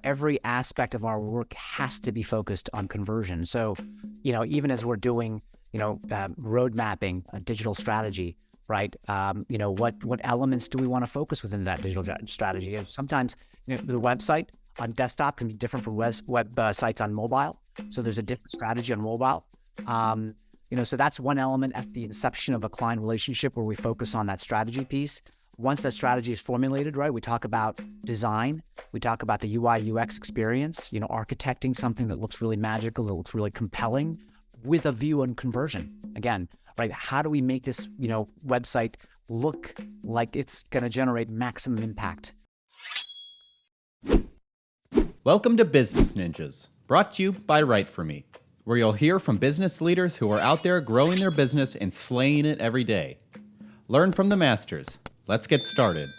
every aspect of our work has to be focused on conversion. So, even as we're doing, road mapping, a digital strategy, right? What elements do we want to focus within that digital strategy? And sometimes, the website on desktop can be different from web sites on mobile. So there's a different strategy on mobile. So that's one element at the inception of a client relationship where we focus on that strategy piece. Once that strategy is formulated, right, we talk about design, we talk about the UI UX experience, architecting something that looks really magical, that looks really compelling with a view on conversion. Again, right, how do we make this, website look like it's going to generate maximum impact? Welcome to Business Ninjas, brought to you by WriteForMe, where you'll hear from business leaders who are out there growing their business and slaying it every day. Learn from the masters. Let's get started.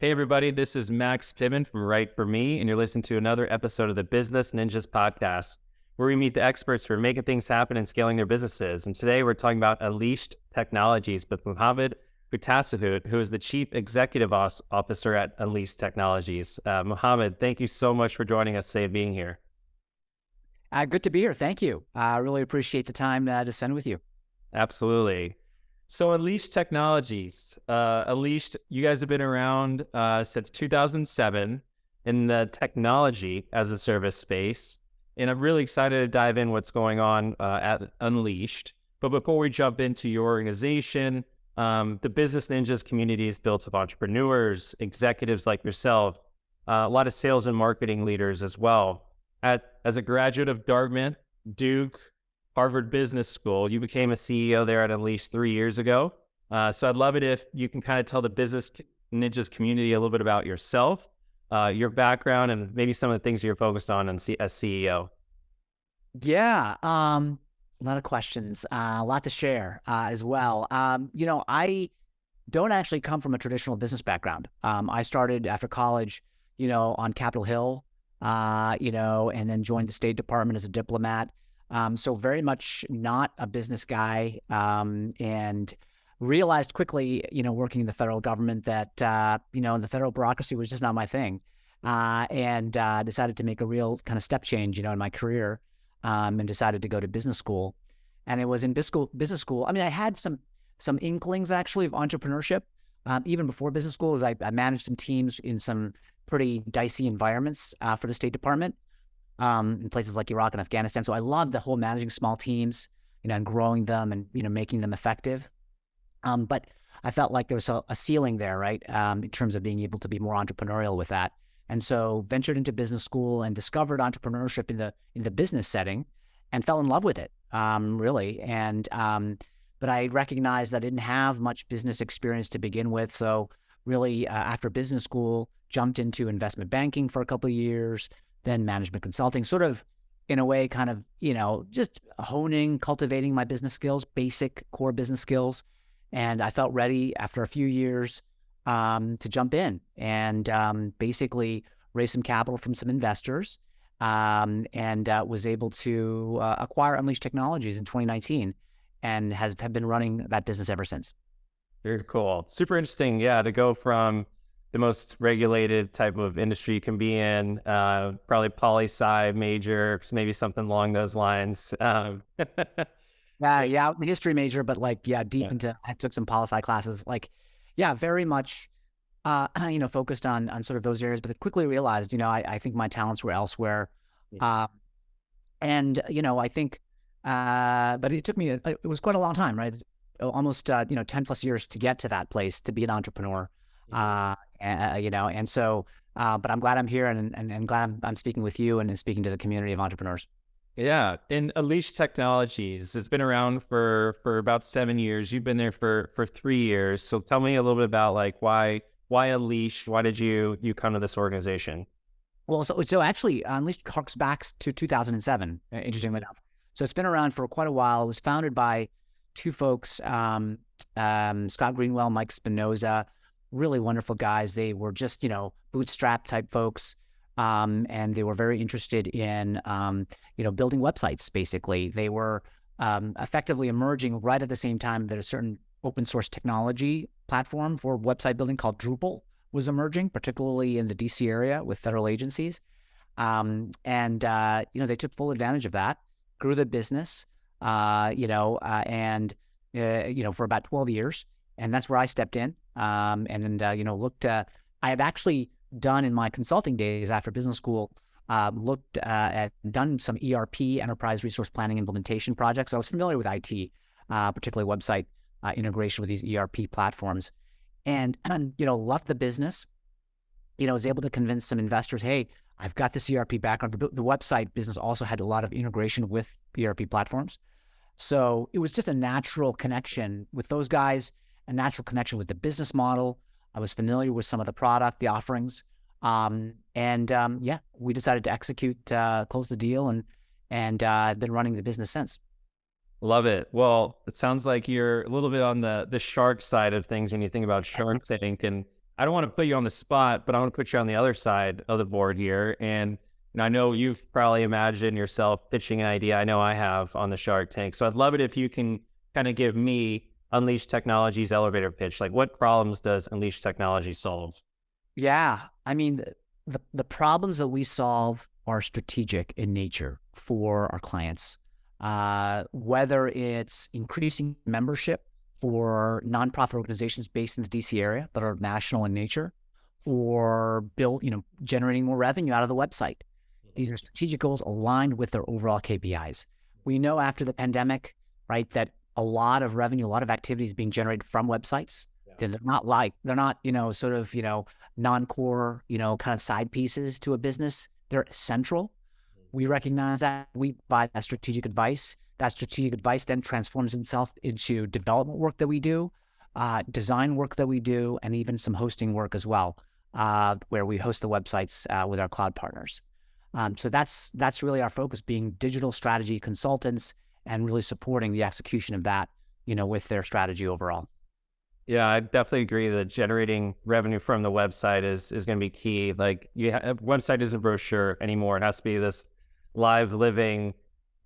Hey everybody, this is Max Timmon from WriteForMe, and you're listening to another episode of the Business Ninjas podcast, where we meet the experts who are making things happen and scaling their businesses. And today we're talking about Unleashed Technologies with Mohammed Butasahud, who is the Chief Executive Officer at Unleashed Technologies. Mohammed, thank you so much for joining us today and being here. Good to be here. Thank you. I really appreciate the time to spend with you. Absolutely. So Unleashed Technologies, Unleashed, you guys have been around since 2007 in the technology as a service space. And I'm really excited to dive in what's going on at Unleashed. But before we jump into your organization, the Business Ninjas community is built of entrepreneurs, executives like yourself, a lot of sales and marketing leaders as well. As a graduate of Dartmouth, Duke, Harvard Business School, you became a CEO there at Unleashed 3 years ago. So I'd love it if you can kind of tell the Business Ninjas community a little bit about yourself, your background, and maybe some of the things you're focused on as CEO. Yeah, a lot of questions, a lot to share as well. I don't actually come from a traditional business background. I started after college, on Capitol Hill, and then joined the State Department as a diplomat. So very much not a business guy, and realized quickly, working in the federal government that, the federal bureaucracy was just not my thing, and decided to make a real kind of step change, in my career, and decided to go to business school. And it was in business school. I mean, I had some inklings actually of entrepreneurship, even before business school, as I managed some teams in some pretty dicey environments for the State Department, in places like Iraq and Afghanistan. So I loved the whole managing small teams, and growing them and, making them effective. But I felt like there was a ceiling there, right, in terms of being able to be more entrepreneurial with that. And so ventured into business school and discovered entrepreneurship in the business setting and fell in love with it, really. And but I recognized that I didn't have much business experience to begin with. So really, after business school, jumped into investment banking for a couple of years, then management consulting, sort of in a way, kind of, just honing, cultivating my business skills, basic core business skills. And I felt ready after a few years to jump in and basically raise some capital from some investors, and was able to acquire Unleashed Technologies in 2019 and have been running that business ever since. Very cool. Super interesting, yeah, to go from the most regulated type of industry you can be in, probably poli-sci major, maybe something along those lines. Yeah, the history major, but deep into, I took some poli-sci classes, very much, focused on sort of those areas, but I quickly realized, I think my talents were elsewhere. And, I think, but it took me, it was quite a long time, right? Almost, 10 plus years to get to that place, to be an entrepreneur. And so, but I'm glad I'm here and glad I'm speaking with you and speaking to the community of entrepreneurs. Yeah. And Unleashed Technologies, it's been around for about 7 years. You've been there for 3 years. So tell me a little bit about why Unleashed? Why did you come to this organization? Well, so actually Unleashed harks back to 2007, interestingly enough. So it's been around for quite a while. It was founded by two folks, Scott Greenwell, Mike Spinoza, really wonderful guys. They were just, bootstrap type folks. And they were very interested in, building websites, basically. They were effectively emerging right at the same time that a certain open source technology platform for website building called Drupal was emerging, particularly in the DC area with federal agencies. They took full advantage of that, grew the business, for about 12 years. And that's where I stepped in. I have actually done in my consulting days after business school, done some ERP, enterprise resource planning implementation projects. So I was familiar with IT, particularly website integration with these ERP platforms, and loved the business. Was able to convince some investors, hey, I've got this ERP background. The website business also had a lot of integration with ERP platforms. So it was just a natural connection with those guys, a natural connection with the business model. I was familiar with some of the product, the offerings. We decided to execute, close the deal, and I've been running the business since. Love it. Well, it sounds like you're a little bit on the shark side of things when you think about Shark Tank. And I don't want to put you on the spot, but I want to put you on the other side of the board here. And I know you've probably imagined yourself pitching an idea. I know I have on the Shark Tank. So I'd love it if you can kind of give me Unleash Technology's elevator pitch. Like, what problems does Unleash Technology solve? Yeah, I mean, the problems that we solve are strategic in nature for our clients. Whether it's increasing membership for nonprofit organizations based in the DC area that are national in nature, or generating more revenue out of the website. These are strategic goals aligned with their overall KPIs. We know after the pandemic, right, that a lot of revenue, a lot of activity is being generated from websites. Yeah. They're not, non-core, kind of side pieces to a business. They're central. We recognize that. We provide that strategic advice. That strategic advice then transforms itself into development work that we do, design work that we do, and even some hosting work as well, where we host the websites with our cloud partners. So that's really our focus, being digital strategy consultants and really supporting the execution of that, with their strategy overall. Yeah, I definitely agree that generating revenue from the website is going to be key. Like, a website isn't a brochure anymore. It has to be this live, living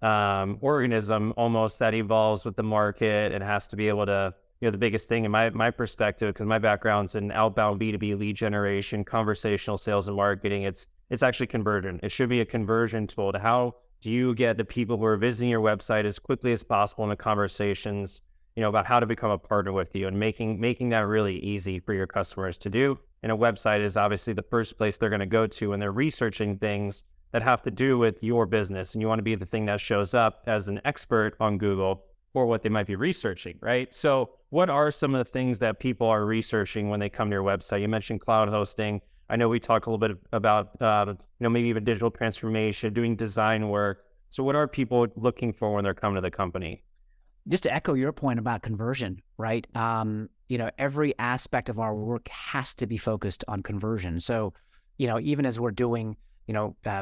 organism almost that evolves with the market. It has to be able to, the biggest thing in my perspective, because my background's in outbound B2B lead generation, conversational sales and marketing, it's actually conversion. It should be a conversion tool to how do you get the people who are visiting your website as quickly as possible in the conversations, about how to become a partner with you, and making that really easy for your customers to do. And a website is obviously the first place they're going to go to when they're researching things that have to do with your business. And you want to be the thing that shows up as an expert on Google for what they might be researching, right? So what are some of the things that people are researching when they come to your website? You mentioned cloud hosting. I know we talked a little bit about, maybe even digital transformation, doing design work. So what are people looking for when they're coming to the company? Just to echo your point about conversion, right? Every aspect of our work has to be focused on conversion. So, even as we're doing,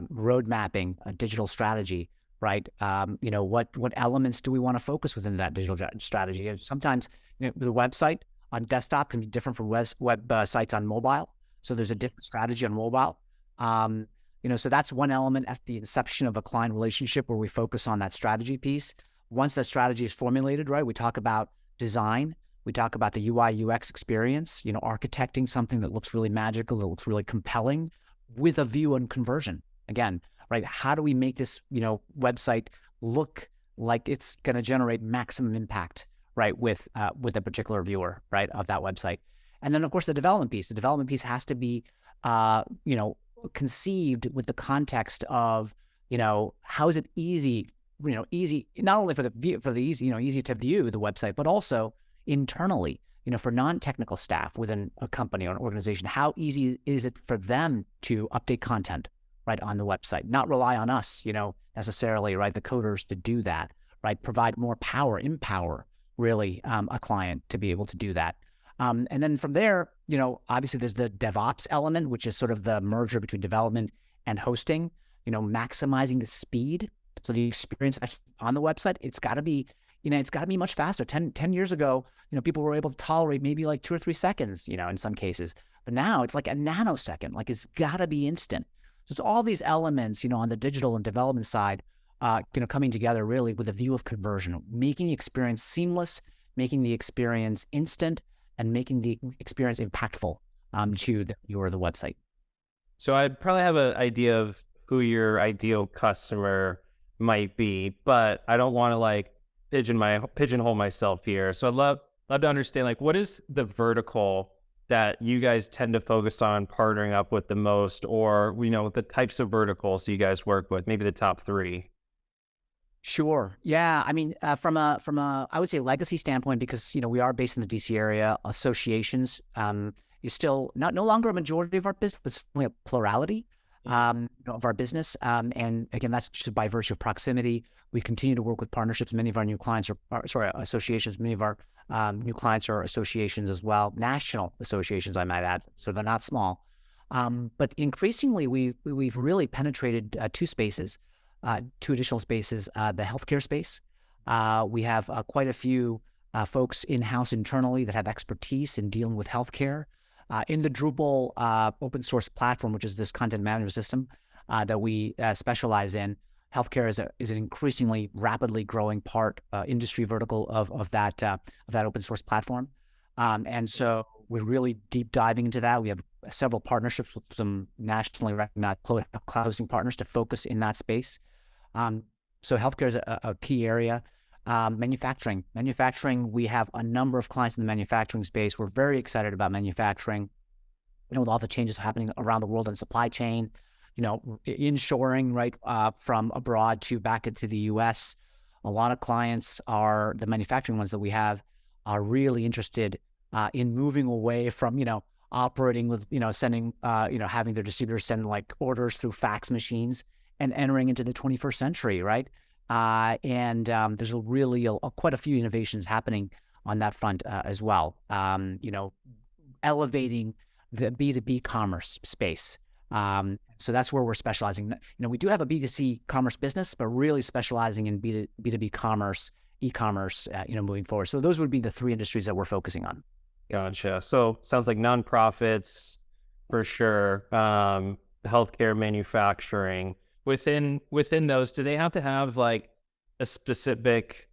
road mapping, a digital strategy, right? What elements do we want to focus within that digital strategy? And sometimes, the website on desktop can be different from web sites on mobile. So there's a different strategy on mobile. So that's one element at the inception of a client relationship where we focus on that strategy piece. Once that strategy is formulated, right, we talk about design, we talk about the UI UX experience, architecting something that looks really magical, that looks really compelling, with a view on conversion. Again, right, how do we make this, website look like it's going to generate maximum impact, right, with a particular viewer, right, of that website. And then, of course, the development piece. The development piece has to be, conceived with the context of, how is it easy not only for the easy to view the website, but also internally, for non-technical staff within a company or an organization, how easy is it for them to update content, right, on the website, not rely on us, necessarily, right, the coders to do that, right, provide more power, empower really a client to be able to do that. And then from there, obviously there's the DevOps element, which is sort of the merger between development and hosting, maximizing the speed. So the experience on the website, it's got to be much faster. 10 years ago, people were able to tolerate maybe like 2 or 3 seconds, in some cases. But now it's like a nanosecond, like it's got to be instant. So it's all these elements, on the digital and development side, coming together really with a view of conversion, making the experience seamless, making the experience instant and making the experience impactful to the viewer of the website. So I'd probably have an idea of who your ideal customer might be, but I don't want to like pigeonhole myself here. So I'd love to understand like what is the vertical that you guys tend to focus on partnering up with the most, or the types of verticals you guys work with, maybe the top three. Sure. Yeah. I mean, from a I would say legacy standpoint, because we are based in the DC area, associations is still no longer a majority of our business, but certainly a plurality of our business. And again, that's just by virtue of proximity. We continue to work with partnerships. Many of our new clients are associations. Many of our new clients are associations as well, national associations, I might add. So they're not small. But increasingly, we've really penetrated two additional spaces, the healthcare space. We have quite a few folks in-house internally that have expertise in dealing with healthcare. In the Drupal open source platform, which is this content management system that we specialize in, healthcare is an increasingly rapidly growing industry vertical of that open source platform. And so we're really deep diving into that. We have several partnerships with some nationally recognized cloud hosting partners to focus in that space. So healthcare is a key area. Manufacturing, we have a number of clients in the manufacturing space. We're very excited about manufacturing, with all the changes happening around the world in supply chain, inshoring, right, from abroad to back into the US. A lot of clients the manufacturing ones that we have are really interested in moving away from, operating with, sending, having their distributors send like orders through fax machines and entering into the 21st century, right? And there's quite a few innovations happening on that front as well. Elevating the B2B commerce space. So that's where we're specializing. We do have a B2C commerce business, but really specializing in B2B commerce, e-commerce, moving forward. So those would be the three industries that we're focusing on. Gotcha. So sounds like nonprofits for sure, healthcare, manufacturing. Within those, do they have to have like a specific,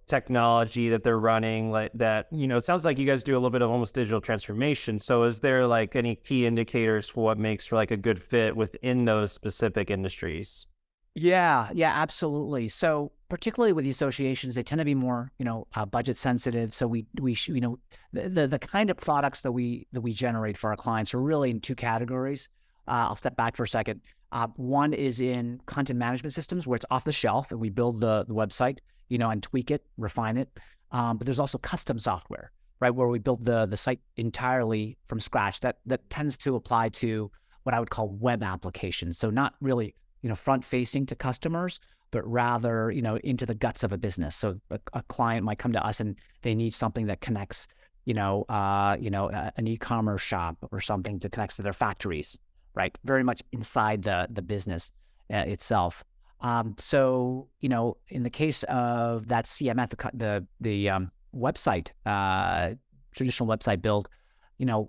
technology that they're running like that? It sounds like you guys do a little bit of almost digital transformation. So is there like any key indicators for what makes for like a good fit within those specific industries? Yeah, absolutely. So particularly with the associations, they tend to be more, budget sensitive. So the kind of products that we generate for our clients are really in two categories. I'll step back for a second. One is in content management systems where it's off the shelf and we build the website, and tweak it, refine it. But there's also custom software, right, where we build the site entirely from scratch. That tends to apply to what I would call web applications. So not really, front facing to customers, but rather, into the guts of a business. So a client might come to us and they need something that connects, an e-commerce shop or something that connects to their factories, right? Very much inside the business itself. So, in the case of that CMS, the website, traditional website build,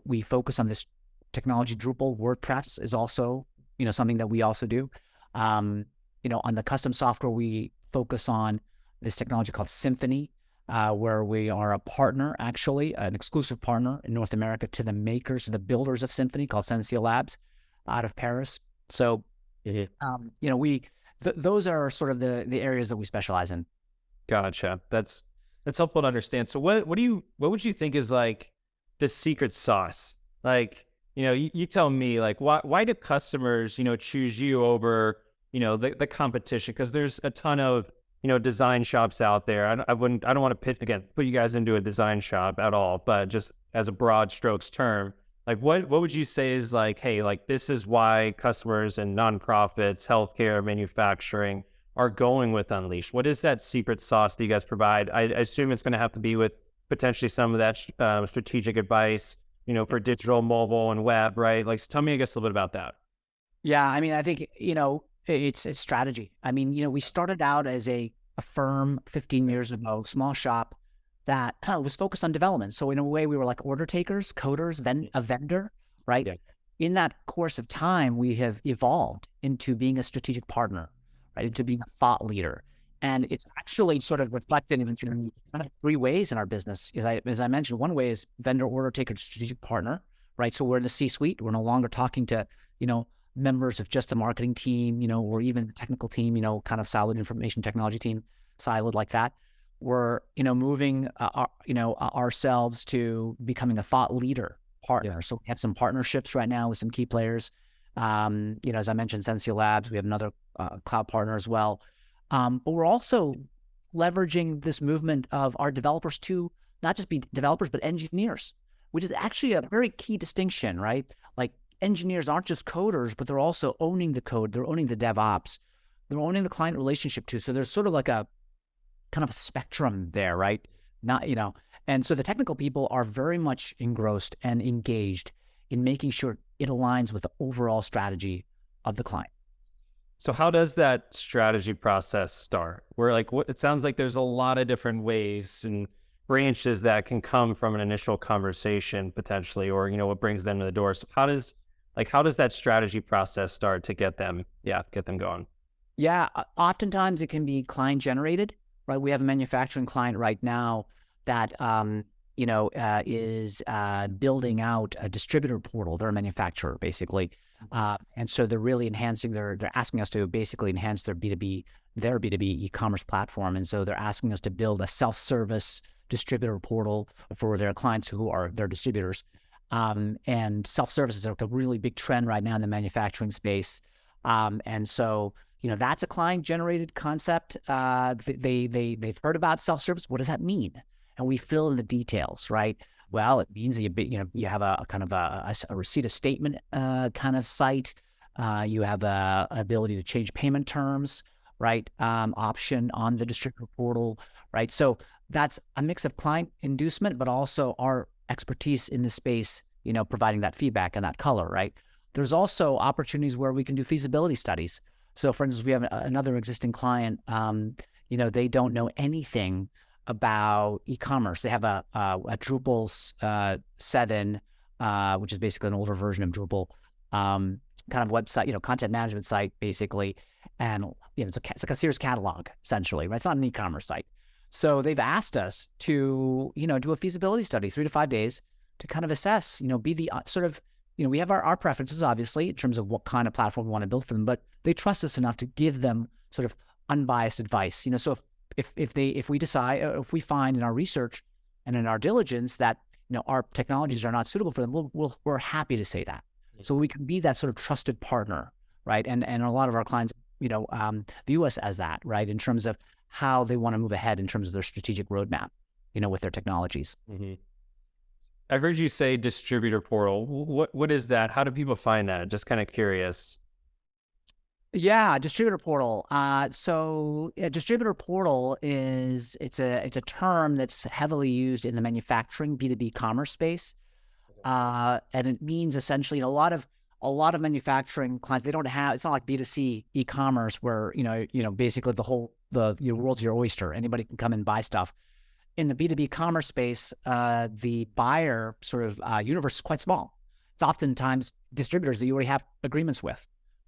we focus on this technology. Drupal, WordPress is also, something that we also do. On the custom software, we focus on this technology called Symphony, where we are a partner, actually, an exclusive partner in North America to the makers, the builders of Symphony, called Sensia Labs out of Paris. So, those are sort of the areas that we specialize in. Gotcha. That's helpful to understand. So what would you think is like the secret sauce? Like, you tell me, like, why do customers, choose you over, the competition? Because there's a ton of, design shops out there. I don't want to put you guys into a design shop at all, but just as a broad strokes term, like what would you say is like, hey, like this is why customers and nonprofits, healthcare, manufacturing are going with Unleashed? What is that secret sauce that you guys provide? I assume it's going to have to be with potentially some of that strategic advice, for digital, mobile, and web, right? Like, so tell me, I guess, a little bit about that. Yeah, I mean, I think, it's strategy. I mean, we started out as a firm 15 years ago, small shop that was focused on development. So in a way, we were like order takers, coders, a vendor, right? Yeah. In that course of time, we have evolved into being a strategic partner, right? Into being a thought leader. And it's actually sort of reflected in kind of three ways in our business. As I mentioned, one way is vendor order taker strategic partner, right? So we're in the C-suite. We're no longer talking to, members of just the marketing team, or even the technical team, kind of siloed information technology team, siloed like that. We're, moving, ourselves to becoming a thought leader partner. So we have some partnerships right now with some key players. As I mentioned, Sensio Labs, we have another cloud partner as well. But we're also leveraging this movement of our developers to not just be developers, but engineers, which is actually a very key distinction, right? Like engineers aren't just coders, but they're also owning the code. They're owning the DevOps. They're owning the client relationship too. So there's sort of like a kind of a spectrum there, right? Not, and so the technical people are very much engrossed and engaged in making sure it aligns with the overall strategy of the client. So how does that strategy process start? Where it sounds like there's a lot of different ways and branches that can come from an initial conversation potentially, or, what brings them to the door. So how does that strategy process start to get them going? Yeah, oftentimes it can be client generated, right? We have a manufacturing client right now that, is building out a distributor portal. They're a manufacturer basically. And so they're really they're asking us to basically enhance their B2B e-commerce platform. And so they're asking us to build a self-service distributor portal for their clients who are their distributors. And self-service is like a really big trend right now in the manufacturing space. And so, that's a client-generated concept. They've heard about self-service. What does that mean? And we fill in the details, right? Well, it means that you have a kind of a receipt of statement kind of site. You have a ability to change payment terms, right? Option on the distributor portal, right? So that's a mix of client inducement, but also our expertise in the space, providing that feedback and that color, right? There's also opportunities where we can do feasibility studies. So, for instance, we have another existing client. They don't know anything about e-commerce. They have a Drupal 7, which is basically an older version of Drupal, kind of website, content management site, basically. And it's like a Sears catalog, essentially, right? It's not an e-commerce site. So they've asked us to, do a feasibility study, 3 to 5 days, to kind of assess, be the sort of, we have our preferences, obviously, in terms of what kind of platform we want to build for them, but they trust us enough to give them sort of unbiased advice. So if we decide, if we find in our research and in our diligence that, our technologies are not suitable for them, we're happy to say that. So we can be that sort of trusted partner, right? And a lot of our clients, view us as that, right? In terms of how they want to move ahead in terms of their strategic roadmap, with their technologies. Mm-hmm. I heard you say distributor portal. What is that? How do people find that? Just kind of curious. Yeah, distributor portal. So a distributor portal it's a term that's heavily used in the manufacturing B2B commerce space. And it means essentially a lot of manufacturing clients, they don't have, it's not like B2C e-commerce where, basically your world's your oyster. Anybody can come and buy stuff. In the B2B commerce space, the buyer sort of universe is quite small. It's oftentimes distributors that you already have agreements with,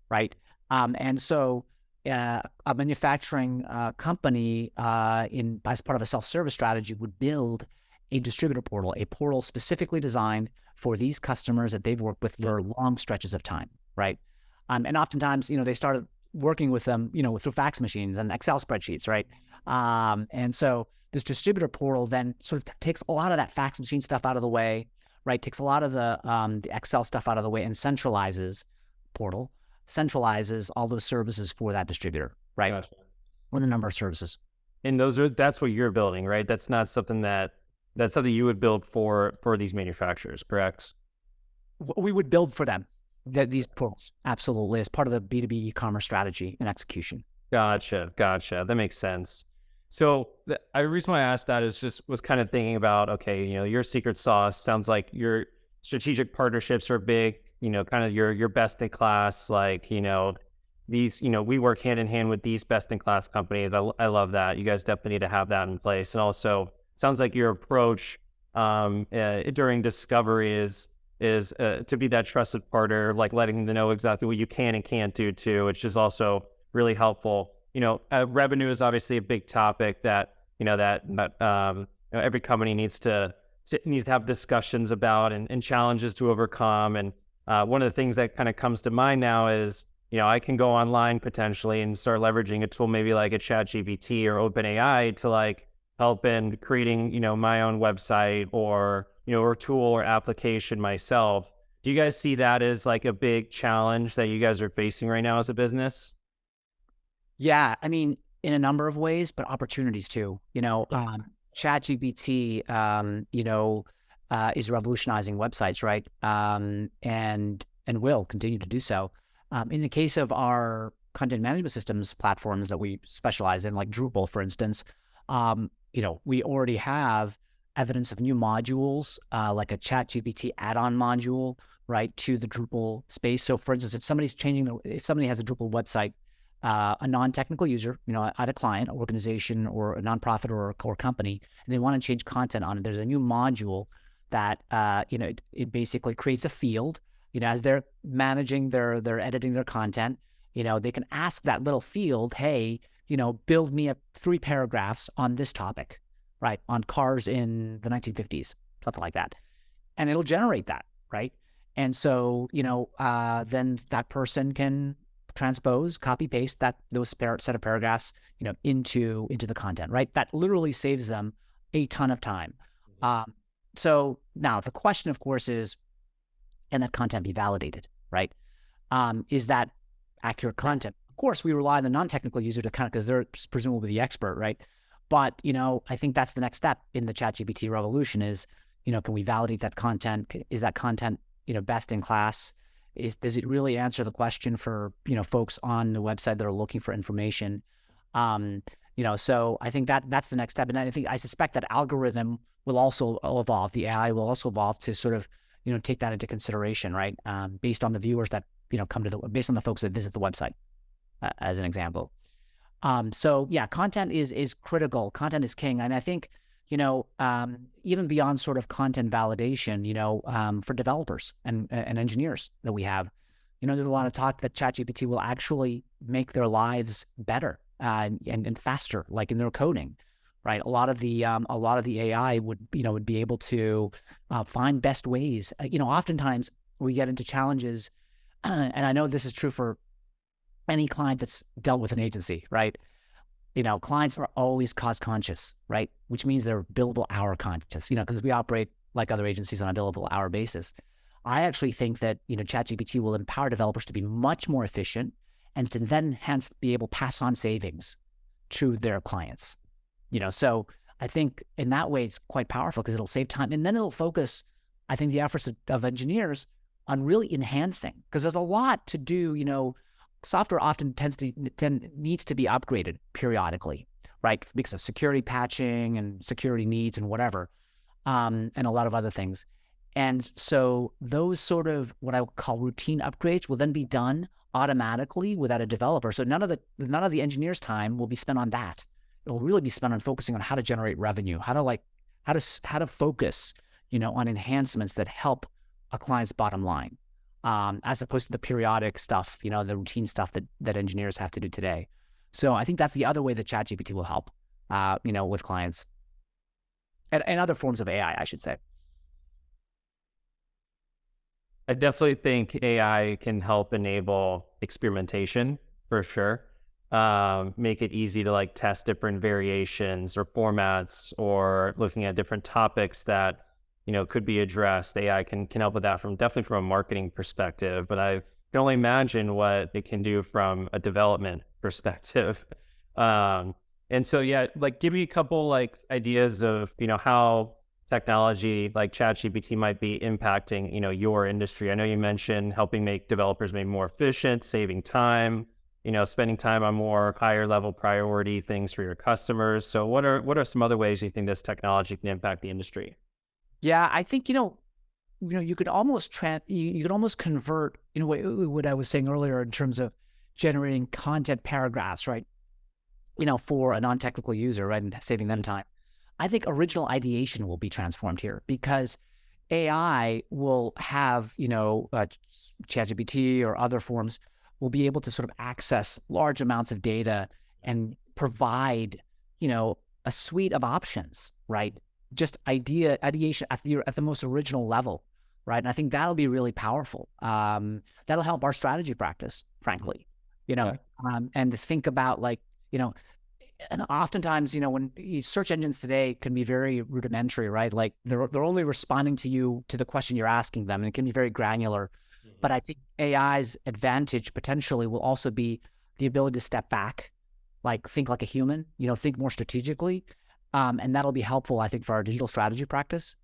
right? And so a manufacturing company as part of a self-service strategy would build a distributor portal, a portal specifically designed for these customers that they've worked with for long stretches of time, right? And oftentimes, they started working with them, through fax machines and Excel spreadsheets, right? And so this distributor portal then sort of takes a lot of that fax machine stuff out of the way, right? Takes a lot of the Excel stuff out of the way and centralizes all those services for that distributor, right? Gotcha. Or the number of services. And that's what you're building, right? That's not something that's something you would build for these manufacturers, correct? We would build for them these portals, absolutely, as part of the B2B e-commerce strategy and execution. Gotcha. That makes sense. So the reason why I asked that was kind of thinking about, okay, your secret sauce sounds like your strategic partnerships are big, kind of your best in class, these, we work hand in hand with these best in class companies. I love that. You guys definitely need to have that in place. And also sounds like your approach during discovery is to be that trusted partner, like letting them know exactly what you can and can't do too, which is also really helpful. revenue is obviously a big topic that, every company needs to have discussions about and challenges to overcome. And one of the things that kind of comes to mind now is, I can go online potentially and start leveraging a tool maybe like a ChatGPT or OpenAI to like help in creating, my own website or tool or application myself. Do you guys see that as like a big challenge that you guys are facing right now as a business? Yeah, I mean, in a number of ways, but opportunities too. ChatGPT, is revolutionizing websites, right? And will continue to do so. In the case of our content management systems platforms that we specialize in, like Drupal, for instance, we already have evidence of new modules, like a ChatGPT add-on module, right, to the Drupal space. So, for instance, if somebody has a Drupal website, a non-technical user, at a client, organization, or a nonprofit or company, and they want to change content on it, there's a new module that it basically creates a field. As they're managing they're editing their content, they can ask that little field, hey, build me 3 paragraphs on this topic, right, on cars in the 1950s, something like that, and it'll generate that, right? And so, then that person can transpose, copy paste those set of paragraphs, into the content, right? That literally saves them a ton of time. So now the question, of course, is, can that content be validated, right? Is that accurate content? Of course, we rely on the non-technical user to because they're presumably the expert, right? But, I think that's the next step in the ChatGPT revolution is, can we validate that content? Is that content, best in class? Does it really answer the question for, folks on the website that are looking for information? So I think that's the next step. And I suspect that algorithm will also evolve. The AI will also evolve to sort of, take that into consideration, right? Based on the viewers that, based on the folks that visit the website, as an example. So yeah, content is critical. Content is king. And I think, even beyond sort of content validation, for developers and engineers that we have, there's a lot of talk that ChatGPT will actually make their lives better and faster, like in their coding, right? A lot of the AI would be able to find best ways. Oftentimes we get into challenges, and I know this is true for any client that's dealt with an agency, right? Clients are always cost conscious, right? Which means they're billable hour conscious, because we operate like other agencies on a billable hour basis. I actually think that, ChatGPT will empower developers to be much more efficient and to then hence be able to pass on savings to their clients. So I think in that way, it's quite powerful because it'll save time. And then it'll focus, I think, the efforts of engineers on really enhancing, because there's a lot to do. Software often needs to be upgraded periodically, right? Because of security patching and security needs and whatever, and a lot of other things. And so those sort of what I would call routine upgrades will then be done automatically without a developer. So none of the engineers' time will be spent on that. It'll really be spent on focusing on how to generate revenue, how to focus, on enhancements that help a client's bottom line. As opposed to the periodic stuff, the routine stuff that engineers have to do today. So I think that's the other way that ChatGPT will help, with clients and other forms of AI, I should say. I definitely think AI can help enable experimentation for sure. Make it easy to like test different variations or formats or looking at different topics that could be addressed. AI can help with that definitely from a marketing perspective, but I can only imagine what it can do from a development perspective. And so, yeah, like give me a couple like ideas of, how technology like ChatGPT might be impacting, your industry. I know you mentioned helping make developers maybe more efficient, saving time, spending time on more higher level priority things for your customers. So what are some other ways you think this technology can impact the industry? Yeah, I think, you could almost you could almost convert, what I was saying earlier in terms of generating content paragraphs, right? For a non-technical user, right, and saving them time. I think original ideation will be transformed here because AI will have, ChatGPT or other forms will be able to sort of access large amounts of data and provide, a suite of options, right? Just ideation at the most original level, right? And I think that'll be really powerful. That'll help our strategy practice, frankly, you know, Yeah. and to think about like, and oftentimes, when search engines today can be very rudimentary, right? Like they're only responding to you to the question you're asking them, and it can be very granular. But I think AI's advantage potentially will also be the ability to step back, like think like a human, think more strategically, and that'll be helpful, I think, for our digital strategy practice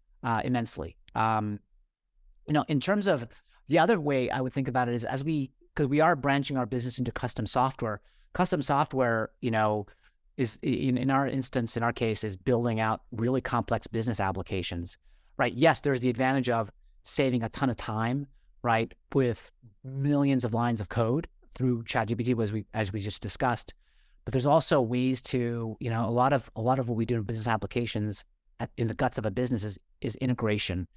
immensely. In terms of the other way I would think about it is because we are branching our business into custom software. Custom software, is in our instance, in our case, is building out really complex business applications, right? Yes, there's the advantage of saving a ton of time, right, with millions of lines of code through ChatGPT, as we just discussed. But there's also ways to, a lot of what we do in business applications in the guts of a business is integration.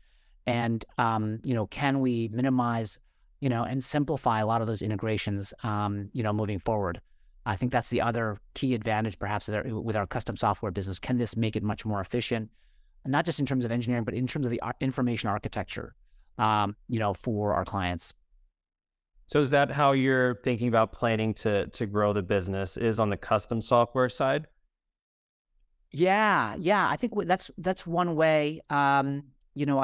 And, can we minimize, and simplify a lot of those integrations, moving forward? I think that's the other key advantage, perhaps, with our custom software business. Can this make it much more efficient, and not just in terms of engineering, but in terms of the information architecture, for our clients? So is that how you're thinking about planning to grow the business, is on the custom software side? Yeah, yeah. I think that's one way. I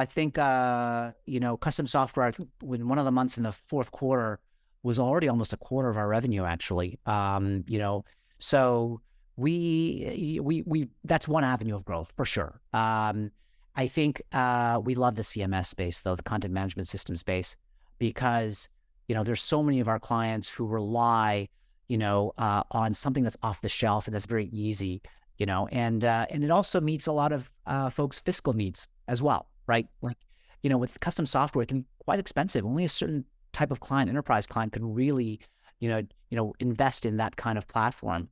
think custom software. I think when one of the months in the fourth quarter was already almost a quarter of our revenue, actually. So we that's one avenue of growth for sure. I think we love the CMS space, though, the content management system space, because there's so many of our clients who rely on something that's off the shelf and that's very easy. And it also meets a lot of folks' fiscal needs as well, right? Like, with custom software, it can be quite expensive. Only a certain type of client, enterprise client, can really, invest in that kind of platform.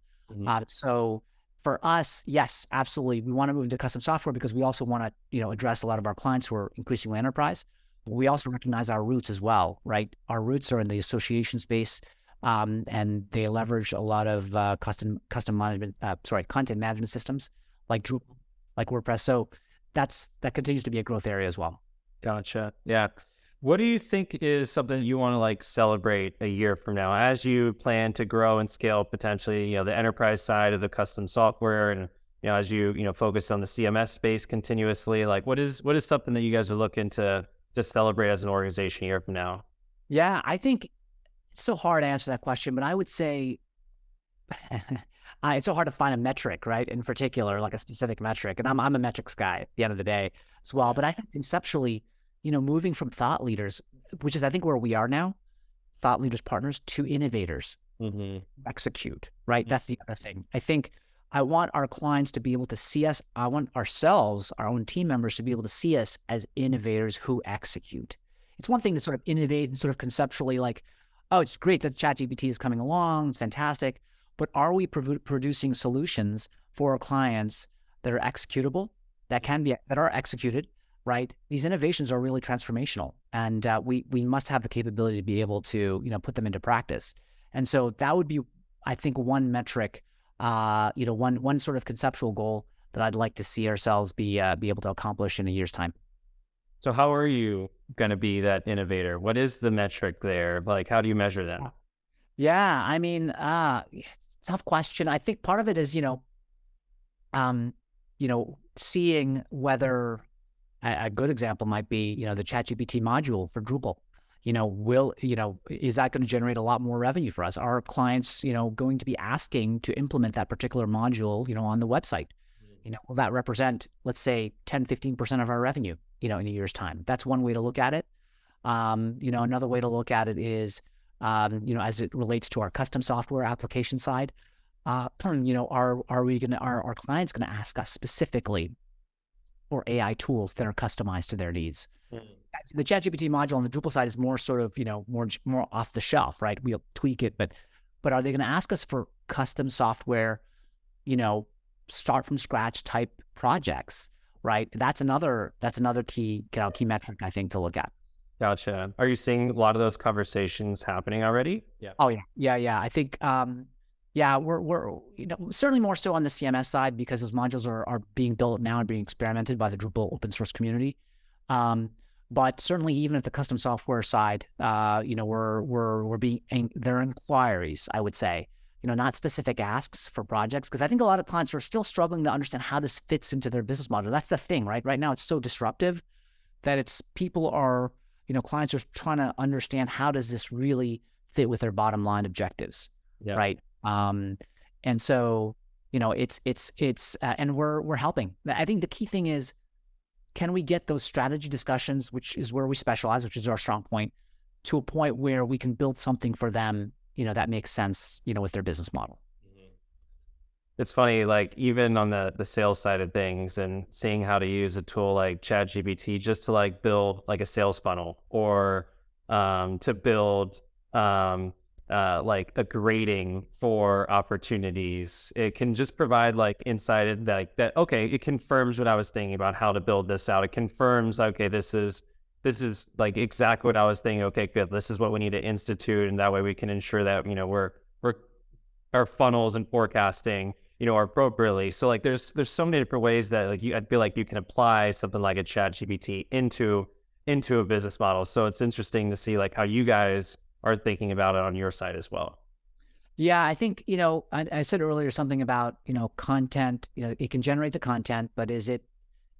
So for us, yes, absolutely, we want to move into custom software because we also want to, address a lot of our clients who are increasingly enterprise. But we also recognize our roots as well, right? Our roots are in the association space. And they leverage a lot of content management systems like Drupal, like WordPress. So that continues to be a growth area as well. Gotcha. Yeah. What do you think is something you want to like celebrate a year from now as you plan to grow and scale potentially, the enterprise side of the custom software, and as you focus on the CMS space continuously? Like what is something that you guys are looking to celebrate as an organization a year from now? Yeah, I think it's so hard to answer that question, but I would say it's so hard to find a metric, right? In particular, like a specific metric. And I'm a metrics guy at the end of the day as well. But I think conceptually, moving from thought leaders, which is I think where we are now, thought leaders, partners, to innovators, execute, right? That's the other thing. I think I want our clients to be able to see us. I want ourselves, our own team members, to be able to see us as innovators who execute. It's one thing to sort of innovate and sort of conceptually like, oh, it's great that ChatGPT is coming along. It's fantastic. But are we producing solutions for our clients that are executable, that are executed, right? These innovations are really transformational, and we must have the capability to be able to put them into practice. And so that would be, I think, one metric, one sort of conceptual goal that I'd like to see ourselves be able to accomplish in a year's time. So how are you going to be that innovator? What is the metric there? Like, how do you measure that? Yeah, I mean, tough question. I think part of it is, seeing whether a good example might be, the ChatGPT module for Drupal. Is that going to generate a lot more revenue for us? Are clients, going to be asking to implement that particular module, on the website? Will that represent, let's say, 10, 15% of our revenue, in a year's time? That's one way to look at it. Another way to look at it is, as it relates to our custom software application side, are our clients going to ask us specifically for AI tools that are customized to their needs? The ChatGPT module on the Drupal side is more sort of, more off the shelf, right? We'll tweak it, but are they going to ask us for custom software, start from scratch type projects, right? That's another key metric, I think, to look at. Gotcha. Are you seeing a lot of those conversations happening already? Yeah. Oh yeah. Yeah. I think, Yeah, we're certainly more so on the CMS side because those modules are being built now and being experimented by the Drupal open source community. Um, but certainly even at the custom software side, we're being there are inquiries, I would say, not specific asks for projects, because I think a lot of clients are still struggling to understand how this fits into their business model. That's the thing, right? Right now it's so disruptive that clients are trying to understand how does this really fit with their bottom line objectives, Yeah. right? And so, and we're helping. I think the key thing is, can we get those strategy discussions, which is where we specialize, which is our strong point, to a point where we can build something for them, that makes sense, with their business model. It's funny, like even on the sales side of things and seeing how to use a tool like ChatGPT just to like build like a sales funnel or to build like a grading for opportunities. It can just provide like insight like that. Okay, it confirms what I was thinking about how to build this out. It confirms, okay, this is like exactly what I was thinking. Okay, good. This is what we need to institute, and that way we can ensure that we're our funnels and forecasting are appropriately. So like there's so many different ways that like I feel like you can apply something like a chat GPT into a business model. So it's interesting to see like how you guys are thinking about it on your side as well. Yeah, I think, I said earlier something about, content, it can generate the content, but is it,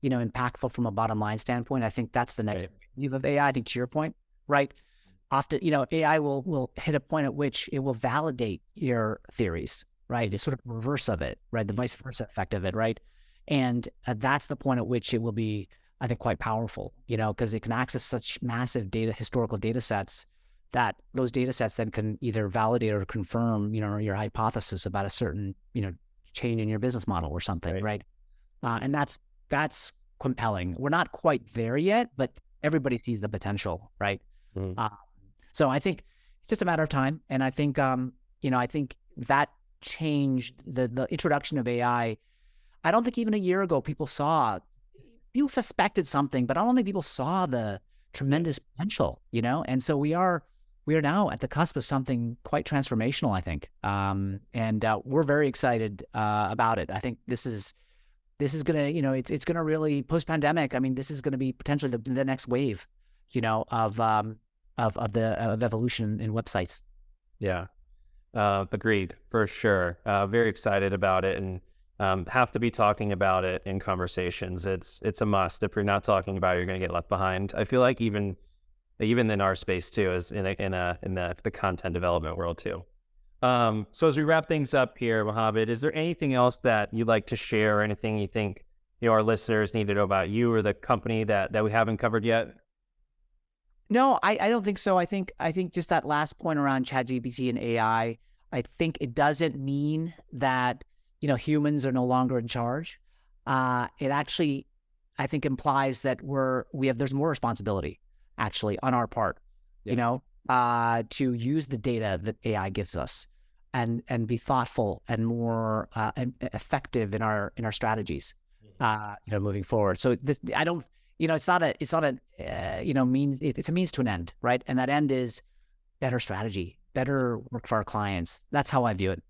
impactful from a bottom line standpoint? I think that's the next Right. wave of AI. I think to your point, right? Often, AI will hit a point at which it will validate your theories, right? It's sort of reverse of it, right? The vice versa effect of it, right? And that's the point at which it will be, I think, quite powerful, because it can access such massive historical data sets, that those data sets then can either validate or confirm, your hypothesis about a certain, change in your business model or something, Right. right? And that's compelling. We're not quite there yet, but everybody sees the potential, right? Mhm. Uh, so I think it's just a matter of time, and I think that changed the introduction of AI. I don't think even a year ago people suspected something, but I don't think people saw the Yeah. tremendous potential, And so we are now at the cusp of something quite transformational, I think. And we're very excited about it. I think this is gonna, it's gonna really post-pandemic. I mean, this is gonna be potentially the next wave, of evolution in websites. Yeah. Agreed, for sure. Very excited about it, and have to be talking about it in conversations. It's a must. If you're not talking about it, you're going to get left behind. I feel like even in our space too, as in the content development world too. So as we wrap things up here, Mohammed, is there anything else that you'd like to share, or anything you think our listeners need to know about you or the company that we haven't covered yet? No, I don't think so. I think just that last point around ChatGPT and I think it doesn't mean that, humans are no longer in charge. It actually, I think, implies that there's more responsibility actually on our part, Yeah. to use the data that AI gives us, and be thoughtful and more effective in our strategies, moving forward. So I don't, it's not a it's a means to an end, right? And that end is better strategy, better work for our clients. That's how I view it.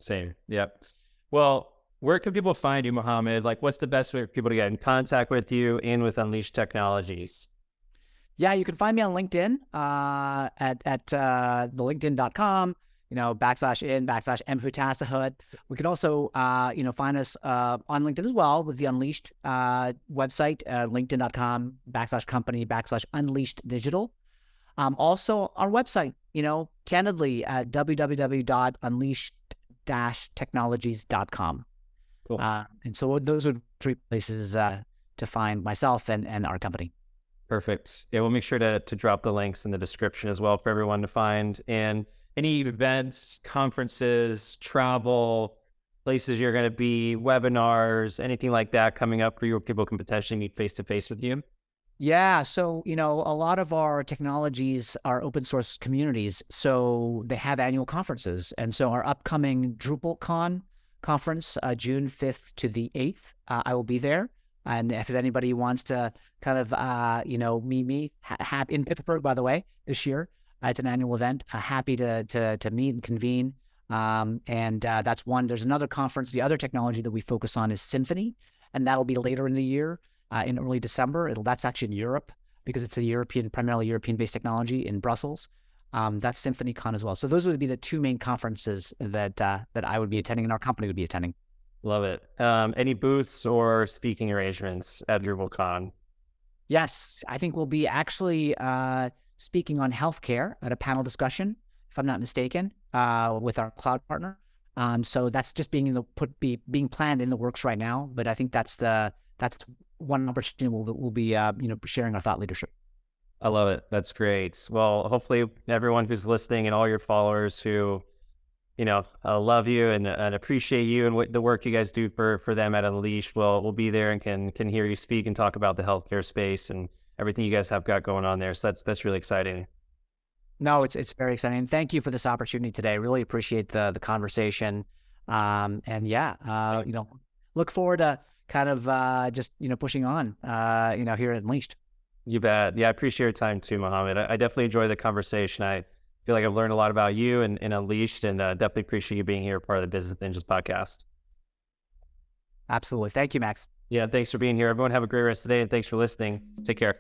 Same. Yep. Well, where can people find you, Mohammed? Like, what's the best way for people to get in contact with you and with Unleashed Technologies? Yeah, you can find me on LinkedIn, at the linkedin.com, /in/mhutasahud. We can also, find us on LinkedIn as well with the Unleashed website, linkedin.com/company/Unleashed Digital. Also our website, candidly, at www.unleashed-technologies.com. Cool. And so those are three places to find myself and our company. Perfect. Yeah, we'll make sure to drop the links in the description as well for everyone to find. And any events, conferences, travel, places you're going to be, webinars, anything like that coming up for you where people can potentially meet face to face with you? Yeah, so a lot of our technologies are open source communities, so they have annual conferences, and so our upcoming DrupalCon conference, June 5th to the 8th, I will be there. And if anybody wants to kind of meet me, in Pittsburgh, by the way, this year, it's an annual event. Happy to meet and convene. And that's one. There's another conference. The other technology that we focus on is Symphony, and that'll be later in the year, in early December. That's actually in Europe because it's a primarily European-based technology in Brussels. That's SymphonyCon as well. So those would be the two main conferences that I would be attending and our company would be attending. Love it. Any booths or speaking arrangements at DrupalCon? Yes, I think we'll be actually speaking on healthcare at a panel discussion, if I'm not mistaken, with our cloud partner. So that's just being planned in the works right now. But I think that's one opportunity we'll be sharing our thought leadership. I love it. That's great. Well, hopefully everyone who's listening and all your followers who love you and appreciate you and the work you guys do for them at Unleashed will be there and can hear you speak and talk about the healthcare space and everything you guys have got going on there. So that's really exciting. No, it's very exciting. And thank you for this opportunity today. Really appreciate the conversation. And yeah, look forward to kind of just pushing on here at Unleashed. You bet. Yeah, I appreciate your time too, Mohammed. I definitely enjoy the conversation. I feel like I've learned a lot about you and Unleashed, and definitely appreciate you being here, part of the Business Ninjas podcast. Absolutely. Thank you, Max. Yeah, thanks for being here. Everyone have a great rest of the day, and thanks for listening. Take care.